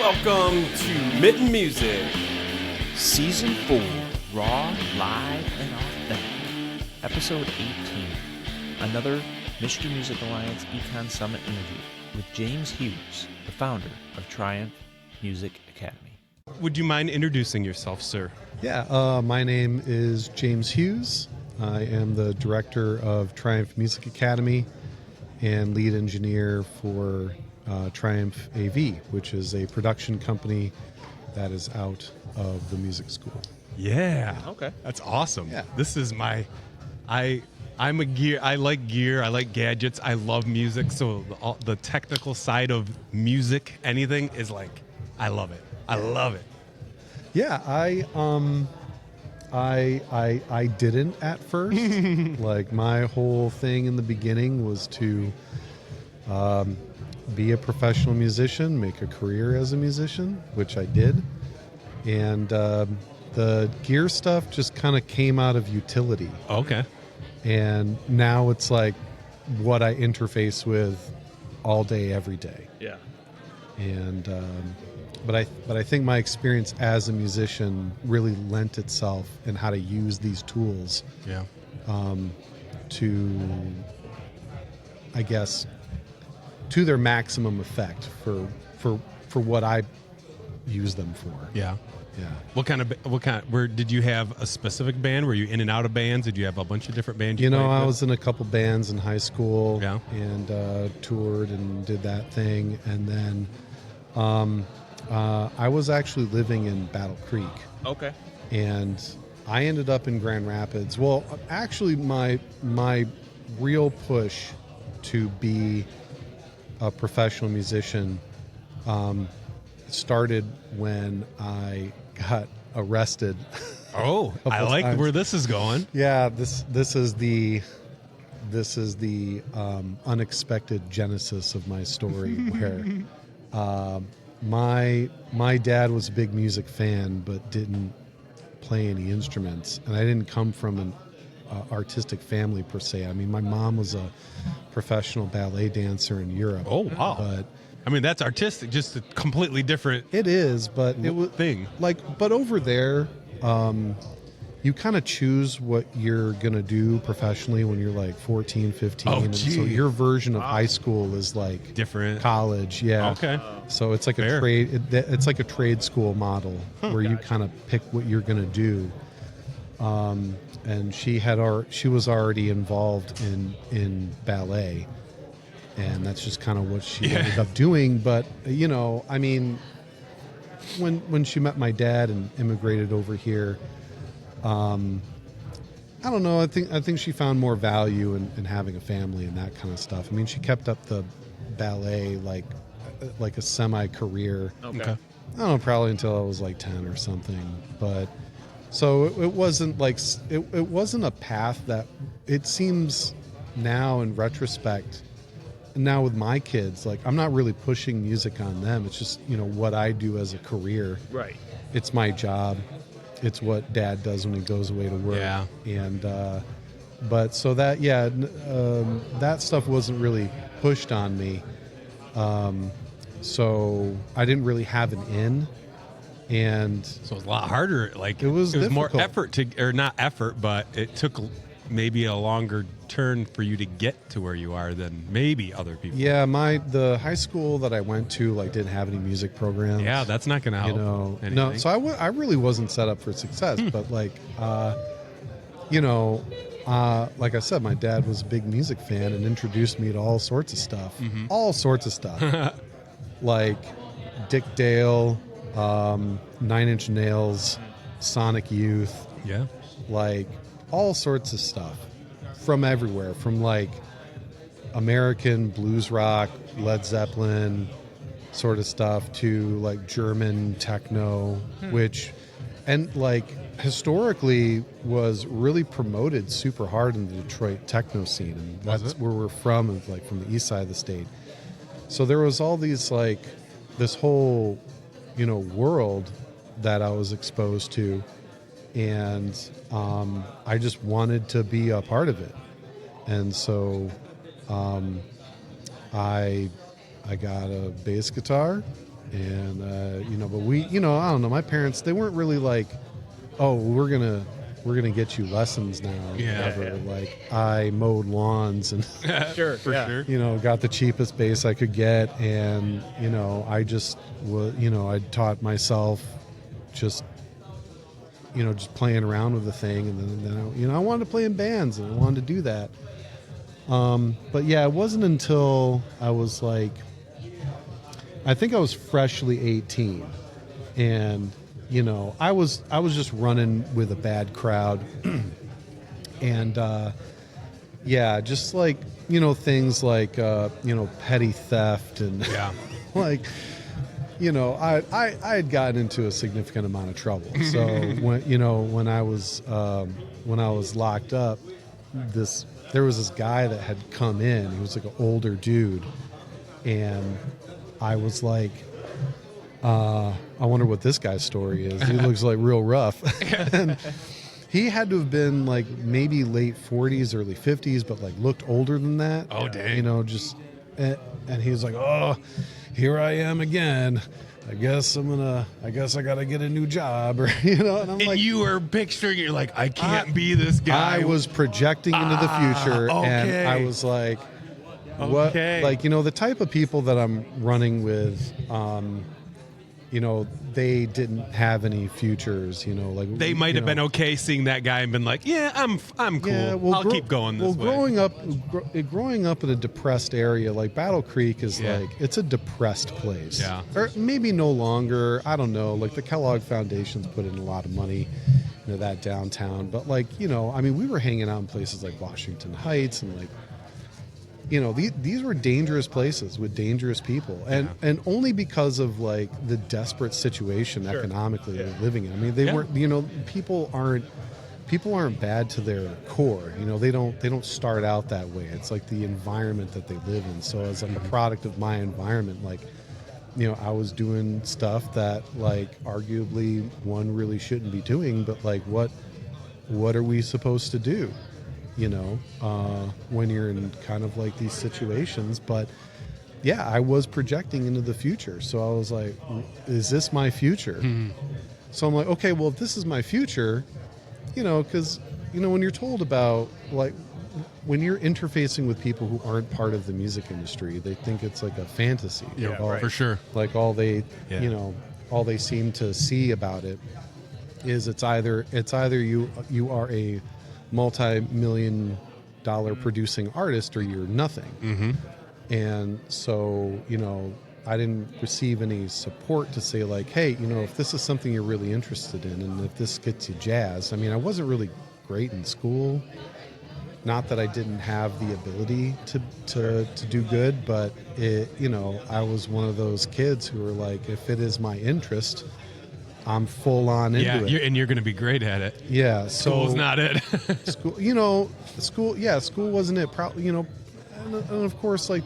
Welcome to Mitten Music. Season 4, Raw, Live, and Authentic. Episode 18. Another Michigan Music Alliance Econ Summit interview with James Hughes, the founder of Triumph Music Academy. Would you mind introducing yourself, sir? Yeah, my name is James Hughes. I am the director of Triumph Music Academy and lead engineer for Triumph AV, which is a production company that is out of the music school. Yeah. Okay. That's awesome. Yeah. This is my... I'm a gear. I like gear. I like gadgets. I love music. So the technical side of music, anything, is like, I love it. I love it. Yeah, I didn't at first. Like, my whole thing in the beginning was to be a professional musician, make a career as a musician, which I did. And the gear stuff just kind of came out of utility. Okay. And now it's like what I interface with all day, every day. Yeah. And but I think my experience as a musician really lent itself in how to use these tools Yeah. to, I guess, to their maximum effect for what I use them for. Yeah. Yeah. Where did you have a specific band? Were you in and out of bands? Did you have a bunch of different bands? You know, played I with? was in a couple bands in high school. Yeah. And toured and did that thing. And then I was actually living in Battle Creek. Okay. And I ended up in Grand Rapids. Well, actually, my real push to be a professional musician started when I got arrested. Oh, I couple like times. where this is going. Yeah, this is the unexpected genesis of my story, where my dad was a big music fan but didn't play any instruments, and I didn't come from an artistic family per se. I mean, my mom was a professional ballet dancer in Europe. Oh, wow. But I mean, that's artistic, just a completely different it is, but it was thing. but over there, you kind of choose what you're going to do professionally when you're like 14, 15. Oh, and so gee. your version of high school is like Different. college. Yeah. Okay. So it's like Fair. a trade. It's like a trade school model where you kind of pick what you're going to do. And she was already involved in ballet, and that's just kind of what she ended up doing. But you know, I mean, when she met my dad and immigrated over here, I don't know. I think she found more value in having a family and that kind of stuff. I mean, she kept up the ballet like a semi-career. Okay. I don't know, probably until I was like 10 or something. But so it wasn't like it wasn't a path that it seems now in retrospect. Now with my kids, like, I'm not really pushing music on them. It's just, you know, what I do as a career. Right. It's my job. It's what Dad does when he goes away to work. Yeah. And but so that that stuff wasn't really pushed on me. So I didn't really have an in. And So it was a lot harder. Like It was more difficult. effort or not effort, but it took maybe a longer turn for you to get to where you are than maybe other people. yeah, the high school that I went to like didn't have any music programs. Yeah, that's not going to help. You know, anything. no. So I really wasn't set up for success. But like, you know, like I said, my dad was a big music fan and introduced me to all sorts of stuff. All sorts of stuff, like Dick Dale, 9 Inch Nails, Sonic Youth, Yeah. like all sorts of stuff from everywhere, from like American blues rock, Led Zeppelin sort of stuff to like German techno, which, and like historically was really promoted super hard in the Detroit techno scene. And that's where we're from, like from the east side of the state. So there was all these like this whole, you know, world that I was exposed to. And I just wanted to be a part of it. And so I got a bass guitar And but we, I don't know. My parents, they weren't really like, oh, we're gonna get you lessons now. Or whatever. Like I mowed lawns and Sure. Sure. got the cheapest bass I could get, and I just was, I taught myself just playing around with the thing, and then I wanted to play in bands and I wanted to do that. But yeah, it wasn't until I was like, I think I was freshly 18, and I was just running with a bad crowd, and just like things like petty theft and like I had gotten into a significant amount of trouble. So when I was locked up, there was this guy that had come in. He was like an older dude, and I was like, I wonder what this guy's story is. He looks like real rough. And he had to have been like maybe late 40s, early 50s, but like looked older than that. Oh, dang. And he was like, oh, here I am again. I guess I gotta get a new job, or and I'm like, you were picturing, you're like, I can't be this guy. I was projecting into the future, and I was like, what? Okay. Like the type of people that I'm running with, they didn't have any futures. Like They might have been okay seeing that guy and been like, yeah, I'm cool. Yeah, well, I'll keep going this way. Growing up in a depressed area like Battle Creek is like, it's a depressed place. Yeah. Or maybe no longer. I don't know. Like the Kellogg Foundation's put in a lot of money into that downtown. But like, we were hanging out in places like Washington Heights and like, these were dangerous places with dangerous people, and only because of like the desperate situation economically they're living in. I mean, they weren't. People aren't bad to their core. They don't start out that way. It's like the environment that they live in. So as like a product of my environment, like I was doing stuff that like arguably one really shouldn't be doing. But like what are we supposed to do? When you're in kind of like these situations. But yeah, I was projecting into the future. So I was like, is this my future? Mm-hmm. So I'm like, okay, well, if this is my future, because, when you're told about like, when you're interfacing with people who aren't part of the music industry, they think it's like a fantasy. For sure. Like all they, all they seem to see about it is it's either you are a multi-million-dollar producing artist or you're nothing. Mm-hmm. And so I didn't receive any support to say like, hey, if this is something you're really interested in and if this gets you jazzed. I mean, I wasn't really great in school, not that I didn't have the ability to do good, but I was one of those kids who were like, if it is my interest, I'm full on into it. And you're going to be great at it. Yeah. School's not it. School wasn't it. Probably, and of course, like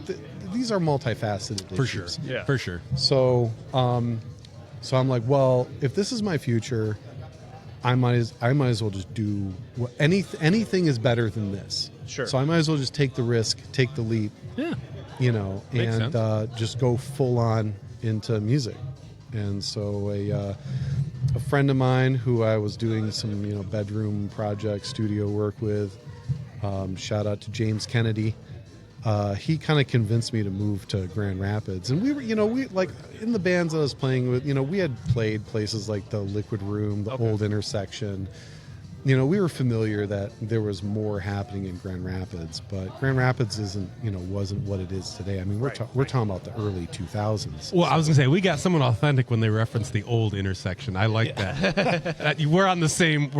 these are multifaceted For issues. sure. Yeah. For sure. So, so I'm like, well, if this is my future, I might as well just do anything is better than this. Sure. So I might as well just take the risk, take the leap. Yeah. Makes sense. Just go full on into music. And so a friend of mine who I was doing some bedroom project studio work with, shout out to James Kennedy, he kind of convinced me to move to Grand Rapids. And we were we like in the bands I was playing with, we had played places like the Liquid Room, the Old Intersection. We were familiar that there was more happening in Grand Rapids, but Grand Rapids wasn't what it is today. I mean, we're talking about the early 2000s. Well, I was gonna say we got someone authentic when they referenced the Old Intersection. I like that. We're on the same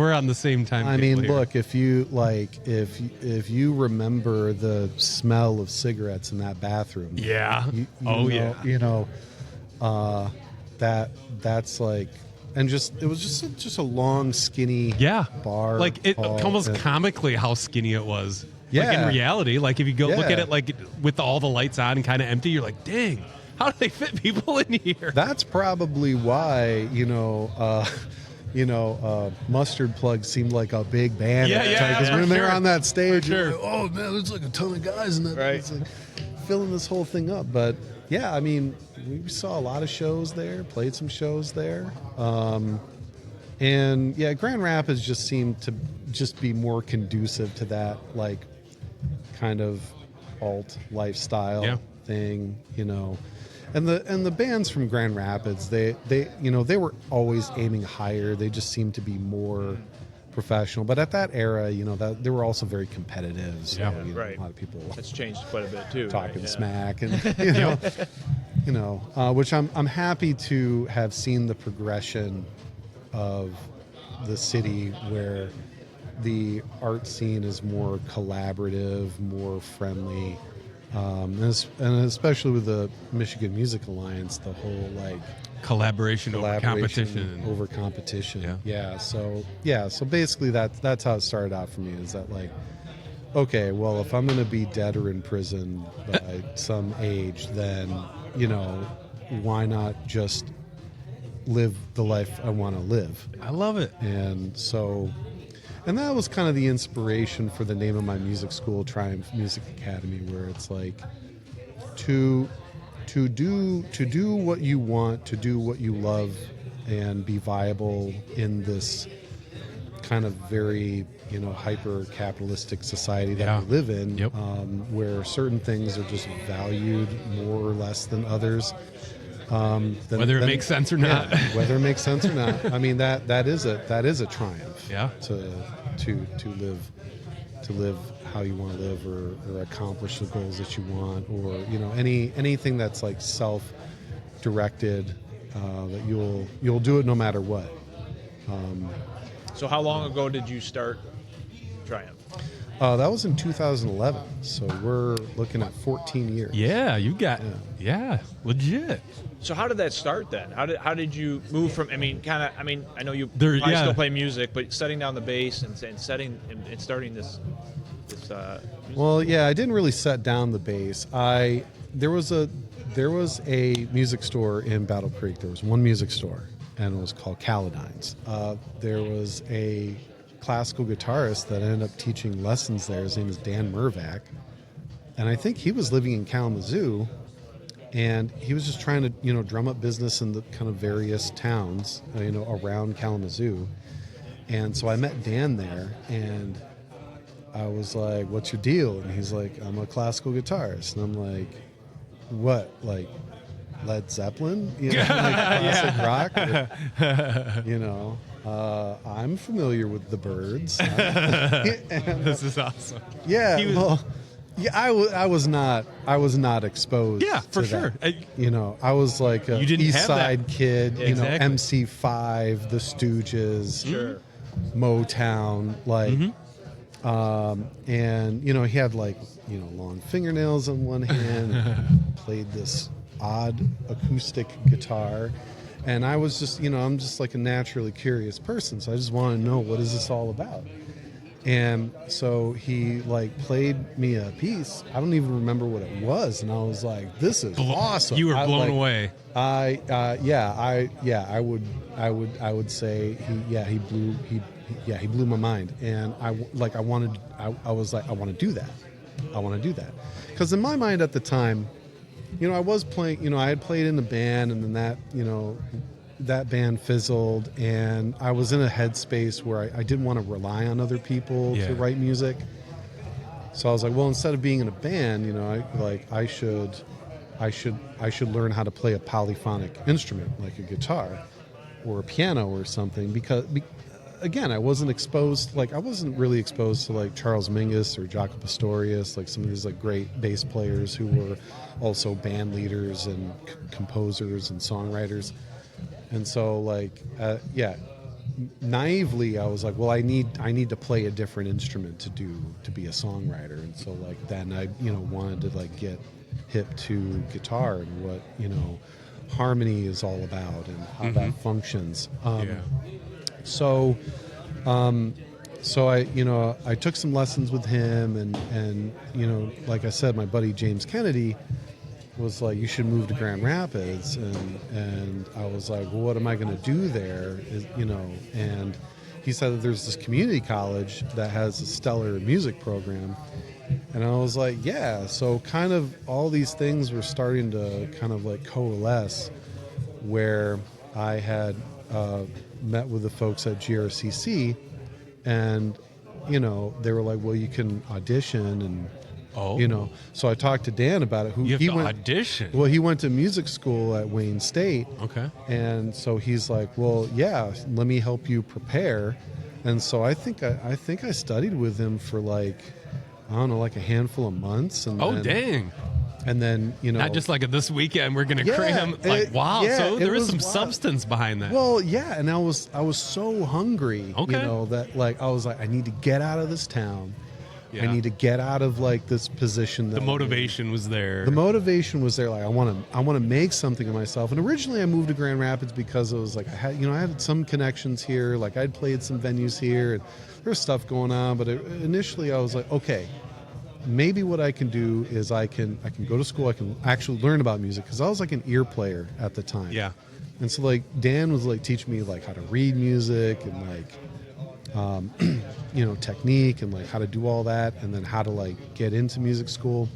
time. I mean, look, if you remember the smell of cigarettes in that bathroom, that's like. And it was just a long, skinny bar. Like it almost comically how skinny it was. Yeah. Like in reality, like if you go look at it like with all the lights on and kind of empty, you're like, dang, how do they fit people in here? That's probably why, Mustard Plug seemed like a big band at the time. Because when they were on that stage, like, oh man, there's like a ton of guys in that. Right. It's like filling this whole thing up. But yeah, I mean, we saw a lot of shows there, played some shows there. And yeah, Grand Rapids just seemed to just be more conducive to that, like, kind of alt lifestyle thing, you know. And the bands from Grand Rapids, they they were always aiming higher. They just seemed to be more professional. But at that era, that they were also very competitive. So, Right. a lot of people That's changed quite a bit too. talking right? smack, and which I'm happy to have seen the progression of the city where the art scene is more collaborative, more friendly, and especially with the Michigan Music Alliance, the whole like Collaboration over competition. over competition. Yeah. So basically that's how it started out for me. Is that like, okay, well, if I'm going to be dead or in prison by some age, then why not just live the life I want to live? I love it. And so, and that was kind of the inspiration for the name of my music school, Triumph Music Academy, where it's like to do what you want, to do what you love, and be viable in this kind of very hyper capitalistic society that we live in, where certain things are just valued more or less than others. Whether it makes sense or not. Whether it makes sense or not. I mean, that is a triumph. Yeah. To live how you want to live, or accomplish the goals that you want, or anything that's like self-directed, that you'll do it no matter what. So how long ago did you start Triumph? That was in 2011, so we're looking at 14 years. Yeah, you got legit. So how did that start then? How did you move from? I mean, I know you still play music, but setting down the bass and starting this. Well, yeah, I didn't really set down the bass. There was a music store in Battle Creek. There was one music store, and it was called Caladine's. There was a classical guitarist that ended up teaching lessons there. His name is Dan Mervac, and I think he was living in Kalamazoo, and he was just trying to drum up business in the kind of various towns around Kalamazoo. And so I met Dan there, and I was like, "What's your deal?" And he's like, "I'm a classical guitarist." And I'm like, "What, like Led Zeppelin? Like classic rock?" Or, I'm familiar with the Byrds. This is awesome. Yeah, I was not exposed. Yeah, for to sure. That. I was like a You didn't East have Side that. kid. Exactly. MC5, The Stooges, Sure. Motown, like. And he had like long fingernails on one hand, played this odd acoustic guitar, and I was just I'm just like a naturally curious person, so I just want to know, what is this all about? And so he like played me a piece. I don't even remember what it was, and I was like, "This is awesome!" You were blown away. I would say he blew my mind, and I was like, I want to do that, because in my mind at the time, I was playing, I had played in a band, and then that band fizzled, and I was in a headspace where I didn't want to rely on other people to write music. So I was like, well, instead of being in a band, I should learn how to play a polyphonic instrument like a guitar or a piano or something, because again, I wasn't really exposed to like Charles Mingus or Jaco Pastorius, like some of these like great bass players who were also band leaders and composers and songwriters. And so naively I was like, well, I need to play a different instrument to be a songwriter. And so then I wanted to like get hip to guitar and what harmony is all about and how that functions. So I took some lessons with him, and like I said, my buddy James Kennedy was like, you should move to Grand Rapids, and I was like, well, what am I going to do there? And he said that there's this community college that has a stellar music program, And I was like, yeah. So kind of all these things were starting to kind of like coalesce, where I had met with the folks at GRCC, and they were like, well, you can audition, and so I talked to Dan about it. You have to audition. Well, he went to music school at Wayne State. Okay. And so he's like, well, yeah, let me help you prepare. And so I think I studied with him for like, I don't know, like a handful of months. And dang. And then, not just like this weekend we're going to cram. Like, wow. So there is some substance behind that. Well, yeah. And I was so hungry, that like, I was like, I need to get out of this town. Yeah. I need to get out of like this position. The motivation was there. The motivation was there. Like I want to make something of myself. And originally I moved to Grand Rapids because it was like I had some connections here. Like I'd played some venues here, and there's stuff going on. But initially I was like, okay, maybe what I can do is I can go to school. I can actually learn about music, because I was like an ear player at the time. Yeah. And so like Dan was like teaching me like how to read music and like. Technique and like how to do all that, and then how to like get into music school.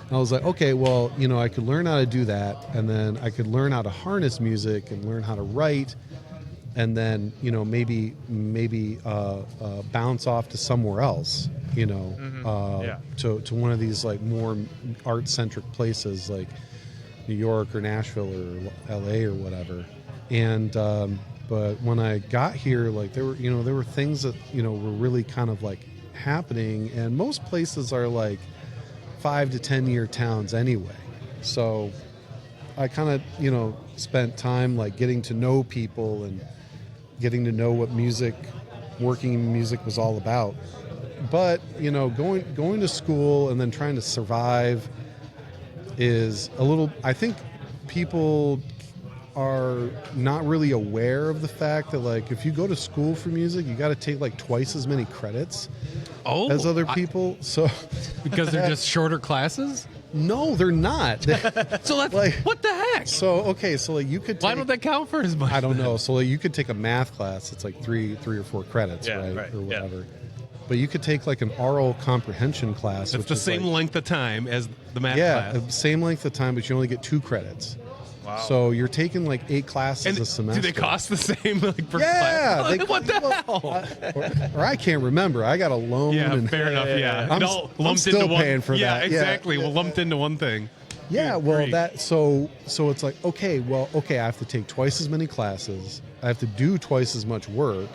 And I was like, okay, well, I could learn how to do that, and then I could learn how to harness music and learn how to write, and then maybe bounce off to somewhere else, to one of these like more art centric places like New York or Nashville or LA or whatever. And but when I got here, like there were things that were really kind of like happening, and most places are like 5 to 10 year towns anyway. So I kind of spent time like getting to know people and getting to know what working in music was all about. But going to school and then trying to survive is a little. I think people are not really aware of the fact that like if you go to school for music, you got to take like twice as many credits as other people. So because they're just shorter classes? No, they're not. So that's like, what the heck? So like you could. Why don't they count for as much? I don't know. So like you could take a math class. It's like three or four credits, right, or whatever. Yeah. But you could take like an oral comprehension class. It's the same length of time as the math class. Yeah, same length of time, but you only get 2 credits. Wow. So you're taking like 8 classes a semester. Do they cost the same like per class? What the hell? Or I can't remember. I got a loan. Yeah, fair enough. Yeah, I'm still paying for that. Yeah, exactly. Well, lumped into one thing. Yeah, well, so it's like, okay, I have to take twice as many classes. I have to do twice as much work.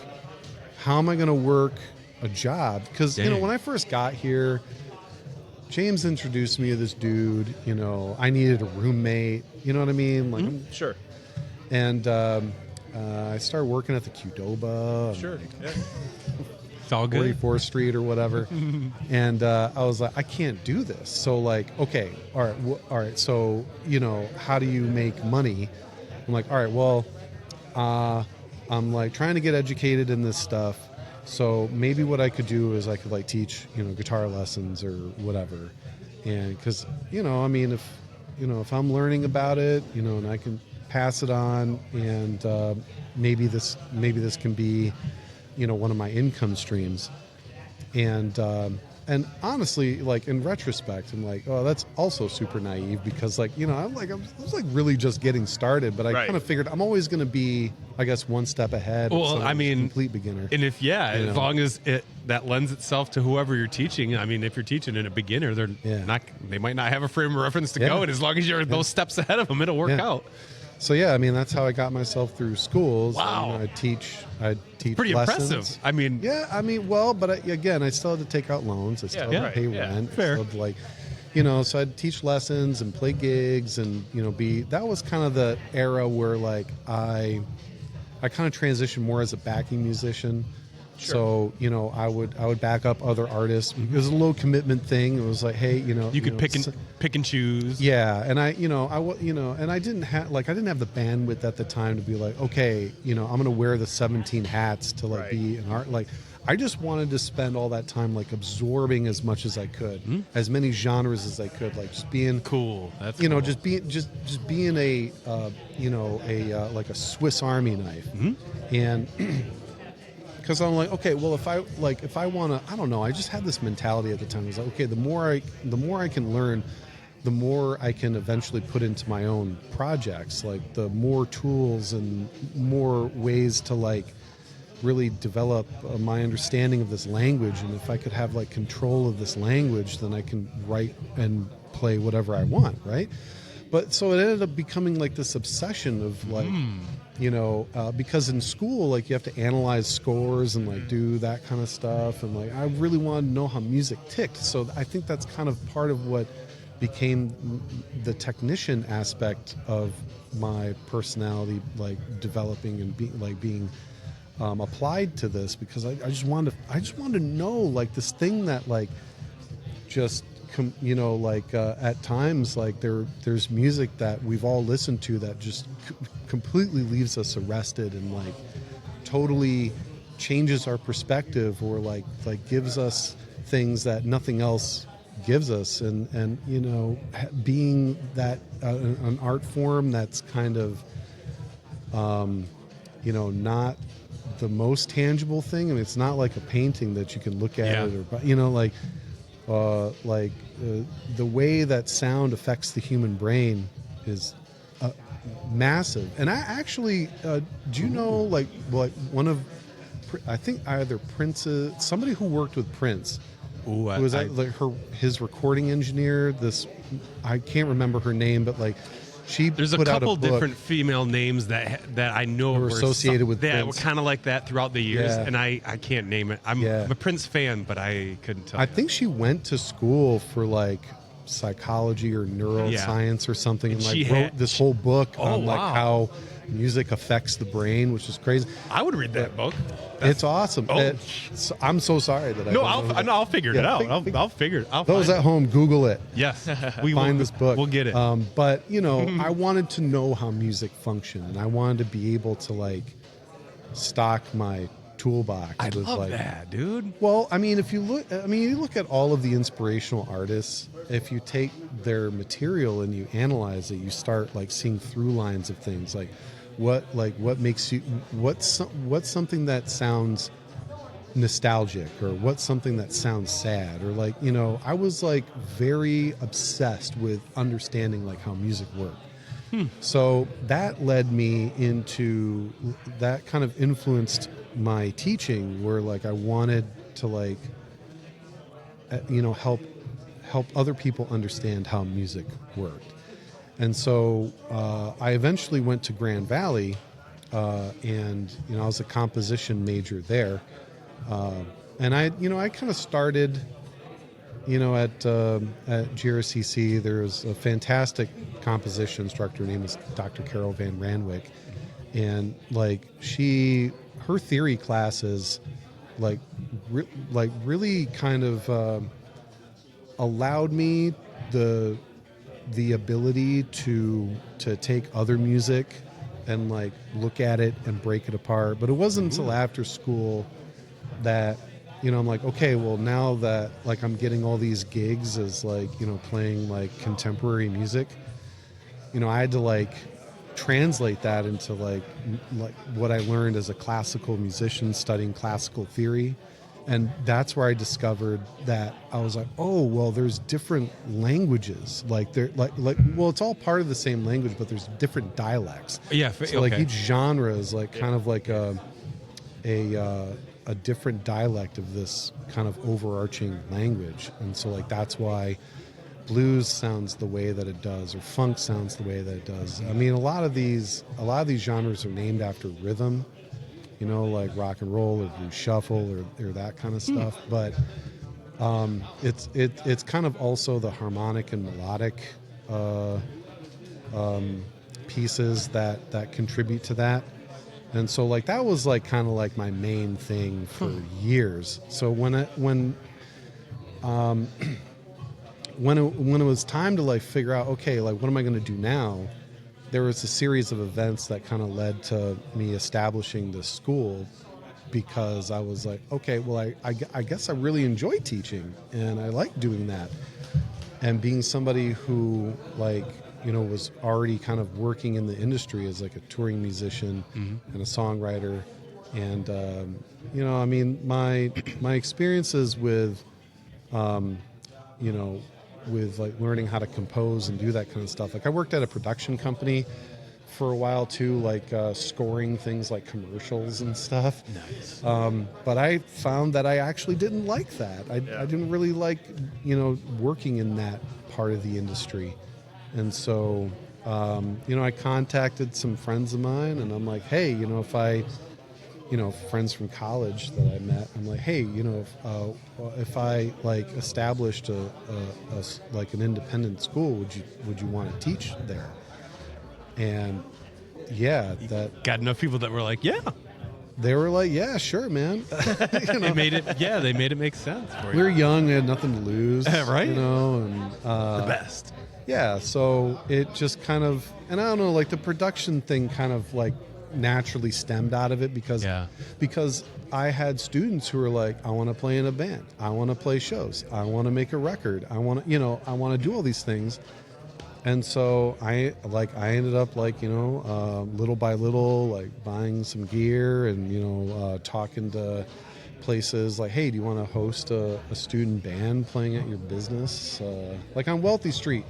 How am I going to work a job? Because when I first got here, James introduced me to this dude. I needed a roommate. You know what I mean? Like, sure. And I started working at the Qdoba. Sure. Yeah. It's all good. 44th Street or whatever. And I was like, I can't do this. So like, okay, all right. So how do you make money? I'm like, all right, well, I'm like trying to get educated in this stuff. So maybe what I could do is I could like teach, guitar lessons or whatever. And because, I mean, if I'm learning about it, and I can pass it on, and maybe this can be, one of my income streams. And honestly, like in retrospect, I'm like, oh, that's also super naive, because like, I was like really just getting started, but I kind of figured I'm always going to be, I guess, one step ahead. Well, I mean, complete beginner. And if as long as that lends itself to whoever you're teaching. I mean, if you're teaching in a beginner, they might not have a frame of reference to go, and as long as you're those steps ahead of them, it'll work out. So I mean, that's how I got myself through schools. Wow, I'd teach pretty lessons. Impressive. I mean, but I still had to take out loans. I still had to pay rent. Fair. So I'd teach lessons and play gigs, and that was kind of the era where like I kind of transitioned more as a backing musician. Sure. So I would back up other artists. It was a low commitment thing. It was like, hey, you could pick and choose. Yeah, and I didn't have the bandwidth at the time to be like, okay, I'm going to wear the 17 hats to like be an art. Like, I just wanted to spend all that time like absorbing as much as I could, as many genres as I could, like just being cool. That's cool. just being a like a Swiss Army knife, and. because I'm like, okay, well, if I want to, I don't know, I just had this mentality at the time. I was like, okay, the more I can learn, the more I can eventually put into my own projects, like the more tools and more ways to like really develop my understanding of this language. And if I could have like control of this language, then I can write and play whatever I want, right? But so it ended up becoming like this obsession of like, because in school, like you have to analyze scores and like do that kind of stuff. And like, I really wanted to know how music ticked. So I think that's kind of part of what became the technician aspect of my personality, like developing and being applied to this, because I just wanted to know like this thing that like just at times like there's music that we've all listened to that just completely leaves us arrested and like totally changes our perspective, or like gives us things that nothing else gives us, and being that an art form that's kind of not the most tangible thing. I mean, it's not like a painting that you can look at it, or the way that sound affects the human brain is massive. And I actually do you know like one of, I think either Prince's, somebody who worked with Prince, who was his recording engineer, this, I can't remember her name, but like there's a couple different female names that I know were associated with that Prince. were kind of like that throughout the years, and I can't name it. I'm a Prince fan, but I couldn't tell. I think she went to school for like psychology or neuroscience or something, and like wrote this whole book on like how music affects the brain, which is crazy. I would read that book. It's awesome. I'm so sorry that I'll figure it out. I'll figure it out. Those at home, Google it. Yes, we find this book. We'll get it. But I wanted to know how music functioned, and I wanted to be able to like stock my toolbox. I love that, dude. Well, I mean, you look at all of the inspirational artists. If you take their material and you analyze it, you start like seeing through lines of things, like what makes you, what's something that sounds nostalgic, or what's something that sounds sad, or like I was like very obsessed with understanding like how music worked. So that led me into, that kind of influenced my teaching, where like I wanted to like help other people understand how music worked. And so I eventually went to Grand Valley, and I was a composition major there, and I kind of started at GRCC. There's a fantastic composition instructor. Her name is Dr. Carol Van Ranwick, and like her theory classes really kind of allowed me the ability to take other music and like look at it and break it apart. But it wasn't until after school that I'm like, okay, well, now that like I'm getting all these gigs as like playing like contemporary music, I had to like translate that into like what I learned as a classical musician studying classical theory. And that's where I discovered that I was like, oh, well, there's different languages. Like well, it's all part of the same language, but there's different dialects. Yeah. So like each genre is like kind of like a different dialect of this kind of overarching language. And so like that's why blues sounds the way that it does, or funk sounds the way that it does. I mean, a lot of these genres are named after rhythm, like rock and roll or blues shuffle or that kind of stuff. But it's kind of also the harmonic and melodic pieces that contribute to that. And so like that was like kind of like my main thing for years. So when it was time to like figure out, okay, like what am I going to do now? There was a series of events that kind of led to me establishing this school, because I was like, okay, well, I guess I really enjoy teaching, and I like doing that. And being somebody who like, was already kind of working in the industry as like a touring musician and a songwriter, And I mean, my experiences with with like learning how to compose and do that kind of stuff. Like I worked at a production company for a while too, like scoring things like commercials and stuff. Nice. But I found that I actually didn't like that. I didn't really like, working in that part of the industry. And so, I contacted some friends of mine and I'm like, hey, if I, friends from college that I met, I'm like, hey, if I like established a like an independent school, would you want to teach there? And Got enough people that were like, yeah. they were like, yeah, sure, man. They made it make sense for you. We were young, we had nothing to lose, right? And The best. yeah, so it just kind of, and I don't know, like the production thing kind of like naturally stemmed out of it because I had students who were like, I want to play in a band, I want to play shows, I want to make a record, I want to do all these things. And so I ended up like, little by little, like buying some gear and, talking to places like, hey, do you want to host a student band playing at your business? Like on Wealthy Street,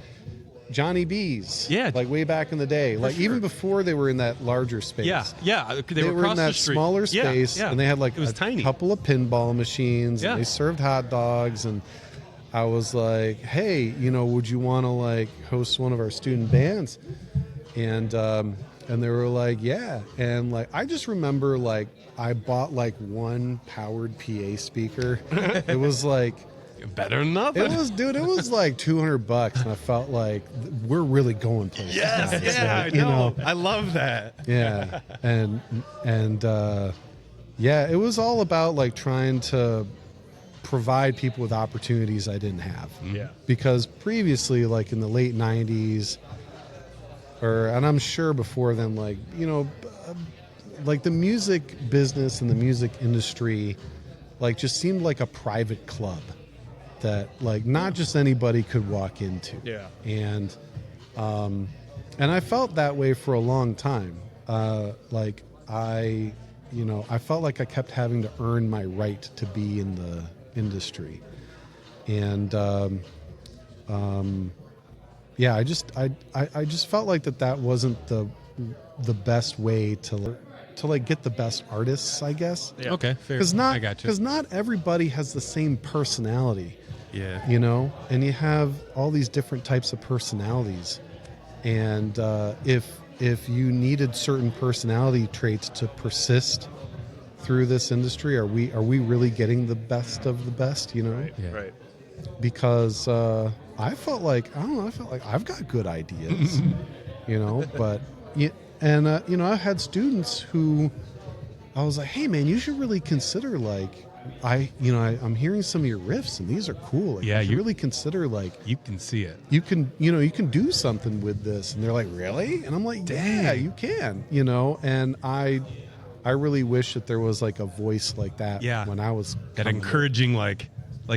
Johnny B's. Yeah. Like way back in the day. Like sure. even before they were in that larger space. Yeah. They were in across that the street. smaller space Yeah. and they had like it was a tiny. couple of pinball machines Yeah. and they served hot dogs, and I was like, hey, would you want to like host one of our student bands? And they were like, yeah. And like I just remember like I bought like one powered PA speaker. It was like Better than nothing. it was like $200, and I felt like we're really going places. Yes, guys. yeah, Like, I know. I love that. Yeah, and it was all about like trying to provide people with opportunities I didn't have. Yeah. Because previously, like in the late '90s, and I'm sure before then, like like the music business and the music industry, like just seemed like a private club that like not just anybody could walk into. Yeah. And I felt that way for a long time. Like I felt like I kept having to earn my right to be in the industry. And I just felt like that wasn't the best way to like get the best artists, I guess. Yeah. Okay, fair. I got you. Because not everybody has the same personality. Yeah. And you have all these different types of personalities, and if you needed certain personality traits to persist through this industry, are we really getting the best of the best? Right. Yeah. Right. Because I felt like I've got good ideas, but I had students who I was like, hey man, you should really consider like. I'm hearing some of your riffs and these are cool. Like, you really consider like You can see it. you can do something with this. And they're like, really? And I'm like, Dang. yeah, you can. And I really wish that there was like a voice like that. Yeah. When I was That coming up. encouraging, like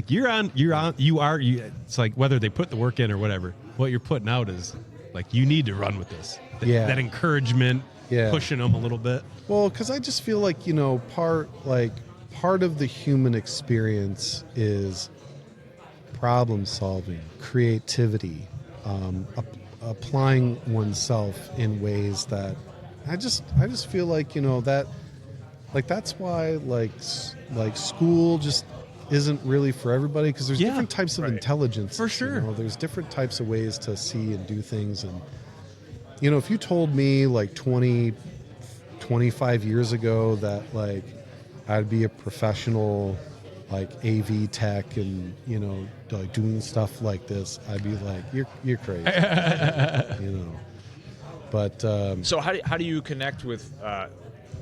you are. It's like whether they put the work in or whatever. What you're putting out is like you need to run with this. That encouragement, pushing them a little bit. Well, because I just feel like part of the human experience is problem solving, creativity, applying oneself in ways that I just feel like that that's why like school just isn't really for everybody, because there's different types of intelligence. For sure. There's different types of ways to see and do things. And if you told me like 25 years ago that like I'd be a professional like AV tech and like doing stuff like this, I'd be like, you're crazy. But So how do you connect with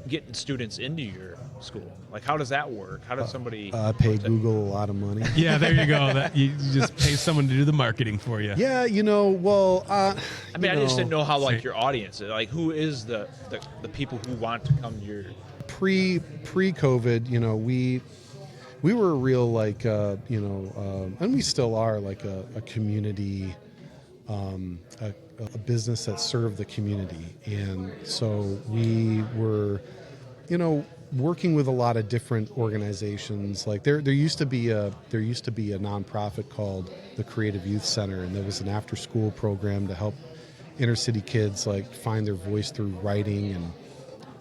getting students into your school? Like how does that work? How does somebody pay Google a lot of money? Yeah, there you go. That you just pay someone to do the marketing for you. Yeah, I just didn't know how like your audience, like who is the people who want to come to your pre-COVID, we were a real like and we still are like a community, a business that served the community. And so we were working with a lot of different organizations. Like there used to be a nonprofit called the Creative Youth Center, and there was an after school program to help inner city kids like find their voice through writing and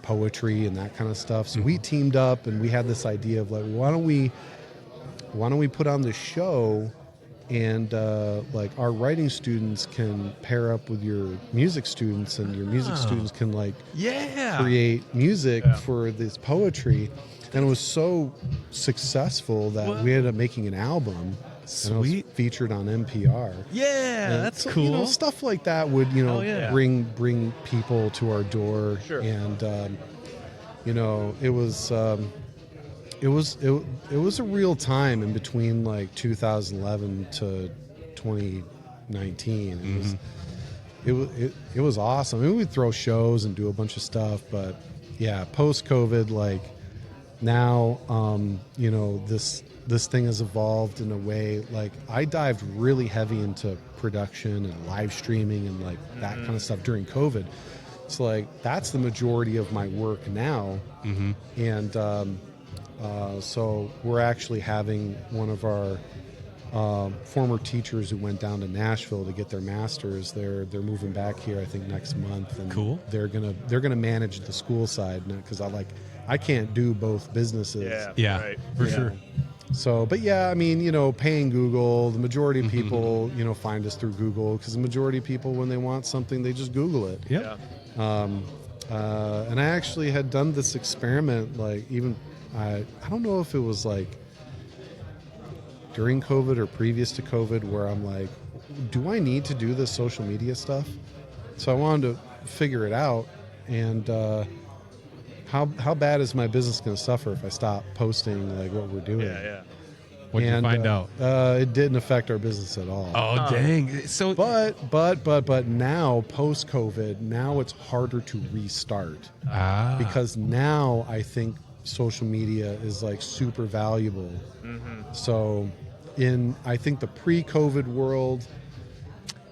poetry and that kind of stuff. So we teamed up and we had this idea of like, why don't we put on this show, and like our writing students can pair up with your music students, and your music students can like create music for this poetry. And it was so successful that we ended up making an album. And it was featured on NPR. Yeah, and that's so, cool. You know, stuff like that would bring people to our door. Sure. And you know, it was a real time in between like 2011 to 2019. It was awesome. I mean, we'd throw shows and do a bunch of stuff, but yeah, post COVID, like now, you know, this thing has evolved in a way. Like I dived really heavy into production and live streaming and like that kind of stuff during COVID. It's like that's the majority of my work now, and so we're actually having one of our former teachers who went down to Nashville to get their master's. They're moving back here, I think, next month, and they're gonna manage the school side now, because I can't do both businesses. Sure. So, but yeah, I mean, you know, paying Google, the majority of people, you know, find us through Google, because the majority of people, when they want something, they just Google it. Yep. And I actually had done this experiment, like even, I don't know if it was like during COVID or previous to COVID, where I'm like, do I need to do this social media stuff? So I wanted to figure it out, and how bad is my business going to suffer if I stop posting like what we're doing? What'd you find out? It didn't affect our business at all. Oh, dang. So, but now post COVID, now it's harder to restart because now I think social media is like super valuable. So I think the pre-COVID world,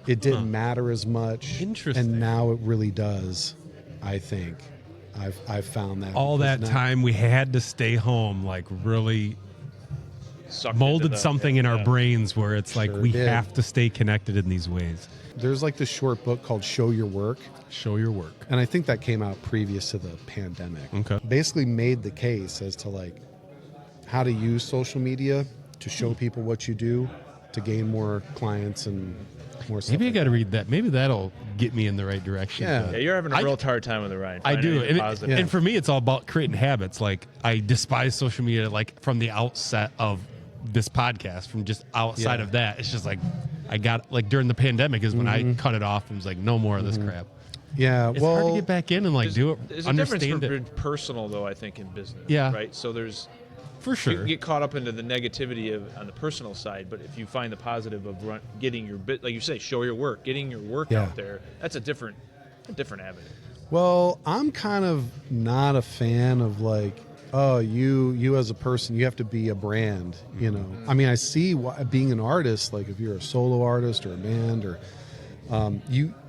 it didn't matter as much. Interesting. And now it really does, I think. I've found that. All that time we had to stay home, like really molded something in our brains where it's like we have to stay connected in these ways. There's like this short book called Show Your Work. Show Your Work. And I think that came out previous to the pandemic. Okay. Basically made the case as to like how to use social media to show people what you do to gain more clients and more stuff. Maybe like I got to read that. Maybe that'll get me in the right direction. Yeah. Yeah, you're having a real hard time with it, Ryan. I do. And and for me, it's all about creating habits. Like I despise social media, like from the outset of this podcast, from just outside of that. It's just like, I got like during the pandemic is when I cut it off and was like, no more of this crap. Yeah. It's hard to get back in and like do it. There's a understand difference it. between personal, though, I think, in business. Yeah. Right? So there's... For You sure. can get caught up into the negativity on the personal side, but if you find the positive of getting your bit, like you say, show your work, getting your work out there, that's a different avenue. Well, I'm kind of not a fan of like, oh, you as a person, you have to be a brand, you know. I mean, I see being an artist, like if you're a solo artist or a band or I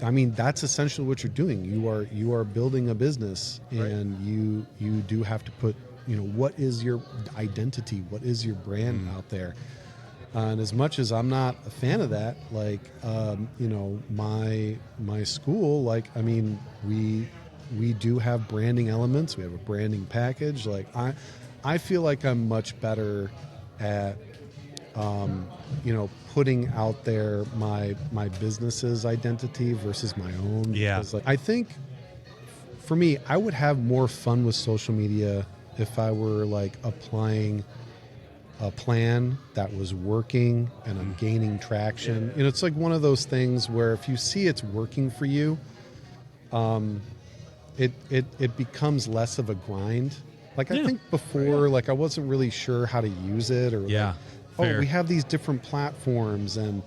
mean, that's essentially what you're doing. You are building a business, and you do have to put, you know, what is your identity? What is your brand out there? And as much as I'm not a fan of that, like, you know, my school, like, I mean, we do have branding elements. We have a branding package. Like, I feel like I'm much better at, you know, putting out there my business's identity versus my own. Yeah. Because, like, I think for me, I would have more fun with social media if I were like applying a plan that was working and I'm gaining traction. You know, it's like one of those things where if you see it's working for you, it becomes less of a grind. Like I think before, like I wasn't really sure how to use it, or like, oh, we have these different platforms, and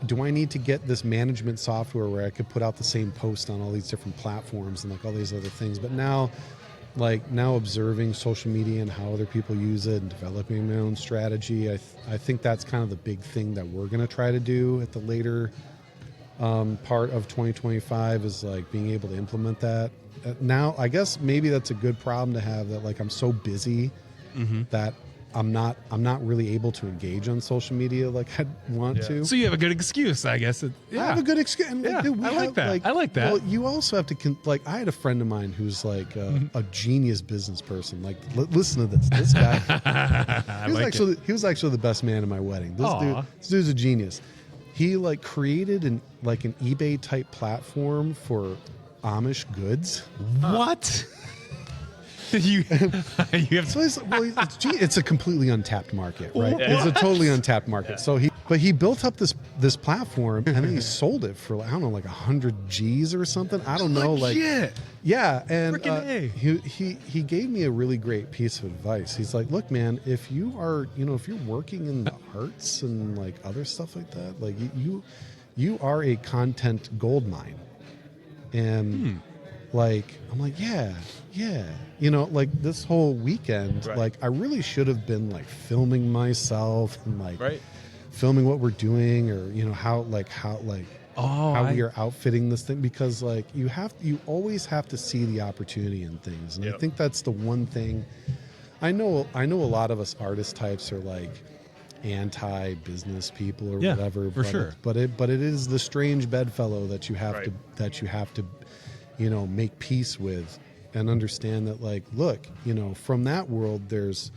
do I need to get this management software where I could put out the same post on all these different platforms and like all these other things? But now, like now observing social media and how other people use it and developing my own strategy, I think that's kind of the big thing that we're going to try to do at the later part of 2025 is like being able to implement that. Now, I guess maybe that's a good problem to have, that like I'm so busy that I'm not really able to engage on social media like I'd want to. So you have a good excuse, I guess. I have a good excuse. And, Yeah, dude, I like that. I like that. Well, you also have to like. I had a friend of mine who's like a genius business person. Like, listen to this. This guy. He was actually the best man at my wedding. This dude's a genius. He like created an eBay type platform for Amish goods. What? you have So it's a completely untapped market, right? It's a totally untapped market. So he built up this platform, and then he sold it for, I don't know, like 100 G's or something. I don't know, legit. Yeah, and Frickin' A. he gave me a really great piece of advice. He's like, look, man, if you are, if you're working in the arts and like other stuff like that, like you are a content gold mine. And like, I'm like, yeah. Like this whole weekend, like I really should have been like filming myself and like filming what we're doing, or how we are outfitting this thing, because like you always have to see the opportunity in things. And I think that's the one thing. I know a lot of us artist types are like anti-business people or whatever, for sure. But it is the strange bedfellow that you have to make peace with, and understand that, like, look, from that world, there's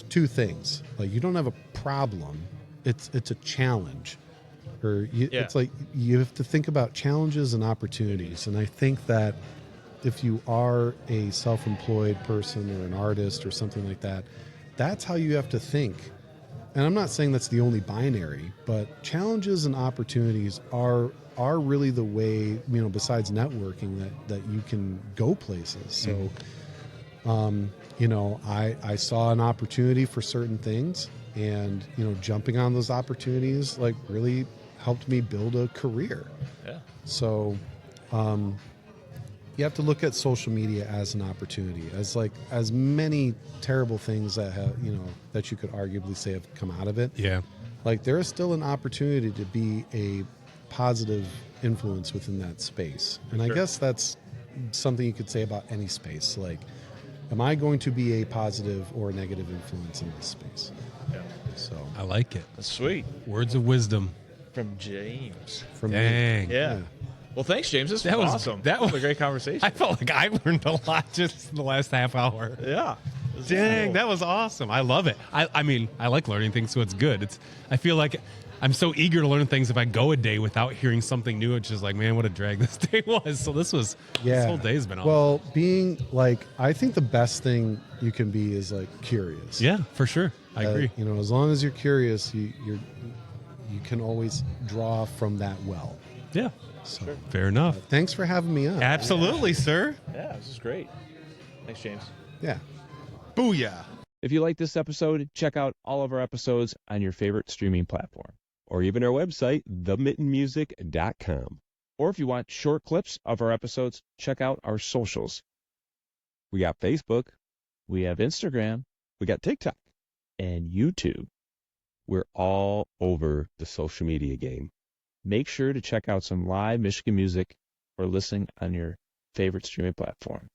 two things. Like, you don't have a problem; it's a challenge, or it's like you have to think about challenges and opportunities. And I think that if you are a self-employed person or an artist or something like that, that's how you have to think. And I'm not saying that's the only binary, but challenges and opportunities are really the way, besides networking, that you can go places. So, I saw an opportunity for certain things, and, jumping on those opportunities, like, really helped me build a career. Yeah. So, you have to look at social media as an opportunity, as many terrible things that have, that you could arguably say have come out of it. Yeah. Like, there is still an opportunity to be a positive influence within that space. And I guess that's something you could say about any space. Like, am I going to be a positive or negative influence in this space? Yeah. So I like it. That's sweet. Words of wisdom From James. from Dang. me, Yeah. Well, thanks, James. This was awesome. That was a great conversation. I felt like I learned a lot just in the last half hour. Yeah. Dang, that was awesome. I love it. I mean, I like learning things, so it's good. I feel like I'm so eager to learn things. If I go a day without hearing something new, it's just like, man, what a drag this day was. So this whole day's been awesome. Well, being like, I think the best thing you can be is like curious. Yeah, for sure. I agree. As long as you're curious, you can always draw from that well. Yeah. So Fair enough. thanks for having me on. Absolutely, sir. Yeah, this is great. Thanks, James. Yeah. Booyah. If you like this episode, check out all of our episodes on your favorite streaming platform, or even our website, themittenmusic.com. or if you want short clips of our episodes, check out our socials. We got Facebook, We have Instagram we got TikTok. and YouTube. We're all over the social media game. Make sure to check out some live Michigan music or listening on your favorite streaming platform.